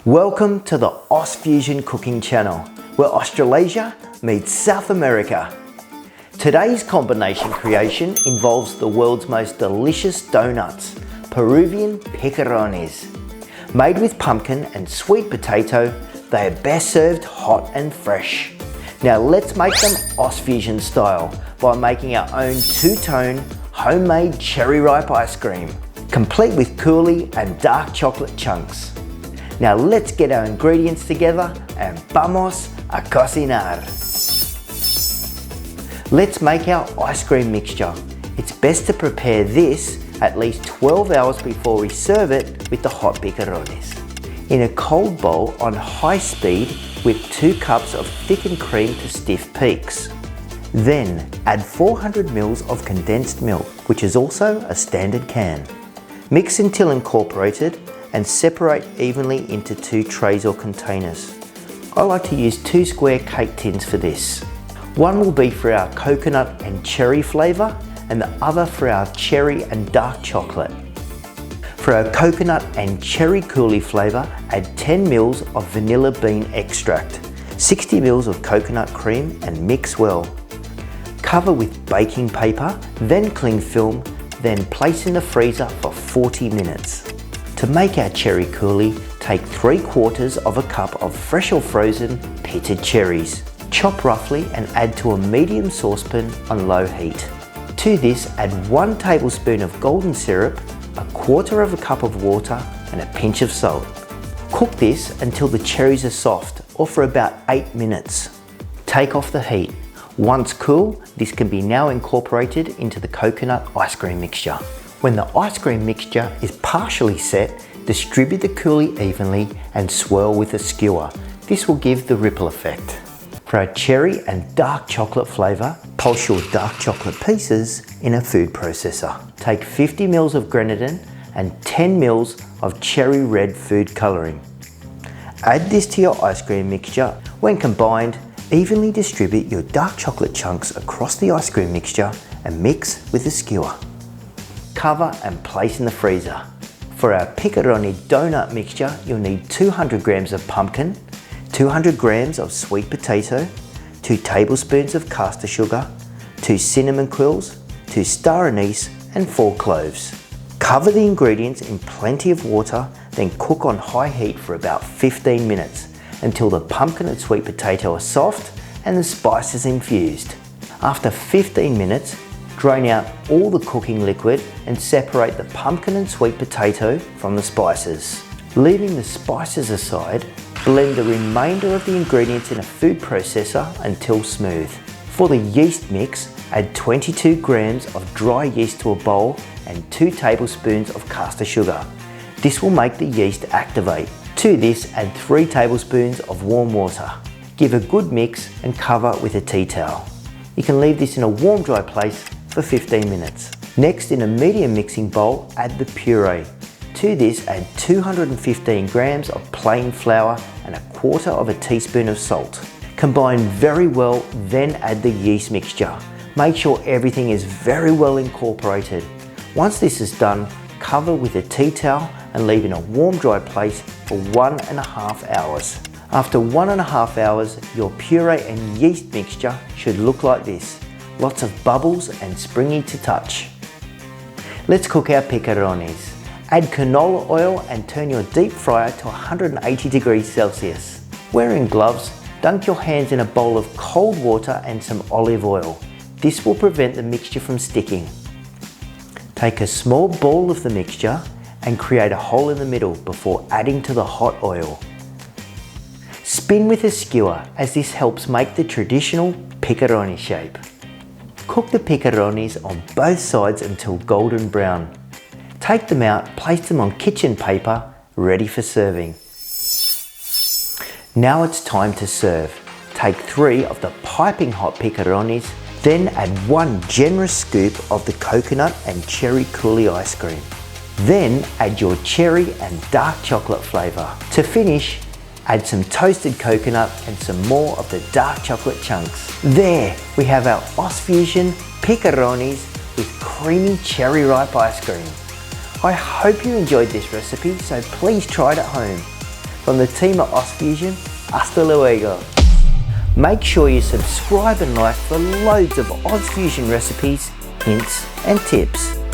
Welcome to the AusFusion cooking channel, where Australasia meets South America. Today's combination creation involves the world's most delicious donuts, Peruvian picarones. Made with pumpkin and sweet potato, they are best served hot and fresh. Now let's make them AusFusion style by making our own two-tone homemade cherry ripe ice cream, complete with coulis and dark chocolate chunks. Now let's get our ingredients together and vamos a cocinar. Let's make our ice cream mixture. It's best to prepare this at least 12 hours before we serve it with the hot picarones. In a cold bowl on high speed with 2 cups of thickened cream to stiff peaks. Then add 400 ml of condensed milk, which is also a standard can. Mix until incorporated and separate evenly into 2 trays or containers. I like to use 2 square cake tins for this. One will be for our coconut and cherry flavour and the other for our cherry and dark chocolate. For our coconut and cherry coulis flavour, add 10 ml of vanilla bean extract, 60 ml of coconut cream and mix well. Cover with baking paper, then cling film, then place in the freezer for 40 minutes. To make our cherry coulis, take 3/4 of a cup of fresh or frozen pitted cherries. Chop roughly and add to a medium saucepan on low heat. To this, add 1 tablespoon of golden syrup, 1/4 of a cup of water and a pinch of salt. Cook this until the cherries are soft or for about 8 minutes. Take off the heat. Once cool, this can be now incorporated into the coconut ice cream mixture. When the ice cream mixture is partially set, distribute the coulis evenly and swirl with a skewer. This will give the ripple effect. For our cherry and dark chocolate flavour, pulse your dark chocolate pieces in a food processor. Take 50 ml of grenadine and 10 ml of cherry red food colouring. Add this to your ice cream mixture. When combined, evenly distribute your dark chocolate chunks across the ice cream mixture and mix with a skewer. Cover and place in the freezer. For our picarone donut mixture, you'll need 200 grams of pumpkin, 200 grams of sweet potato, 2 tablespoons of caster sugar, 2 cinnamon quills, 2 star anise and 4 cloves. Cover the ingredients in plenty of water, then cook on high heat for about 15 minutes until the pumpkin and sweet potato are soft and the spices infused. After 15 minutes, drain out all the cooking liquid and separate the pumpkin and sweet potato from the spices. Leaving the spices aside, blend the remainder of the ingredients in a food processor until smooth. For the yeast mix, add 22 grams of dry yeast to a bowl and 2 tablespoons of caster sugar. This will make the yeast activate. To this, add 3 tablespoons of warm water. Give a good mix and cover with a tea towel. You can leave this in a warm, dry place for 15 minutes. Next, in a medium mixing bowl, add the puree. To this, add 215 grams of plain flour and 1/4 teaspoon of salt. Combine very well, then add the yeast mixture. Make sure everything is very well incorporated. Once this is done, cover with a tea towel and leave in a warm, dry place for 1.5 hours. After 1.5 hours, your puree and yeast mixture should look like this. Lots of bubbles and springy to touch. Let's cook our picarones. Add canola oil and turn your deep fryer to 180 degrees Celsius. Wearing gloves, dunk your hands in a bowl of cold water and some olive oil. This will prevent the mixture from sticking. Take a small ball of the mixture and create a hole in the middle before adding to the hot oil. Spin with a skewer as this helps make the traditional picarone shape. Cook the picarones on both sides until golden brown. Take them out, place them on kitchen paper, ready for serving. Now it's time to serve. Take 3 of the piping hot picarones, then add 1 generous scoop of the coconut and cherry coulis ice cream. Then add your cherry and dark chocolate flavour. To finish, add some toasted coconut and some more of the dark chocolate chunks. There, we have our AusFusion picarones with creamy cherry ripe ice cream. I hope you enjoyed this recipe, so please try it at home. From the team at AusFusion, hasta luego. Make sure you subscribe and like for loads of AusFusion recipes, hints and tips.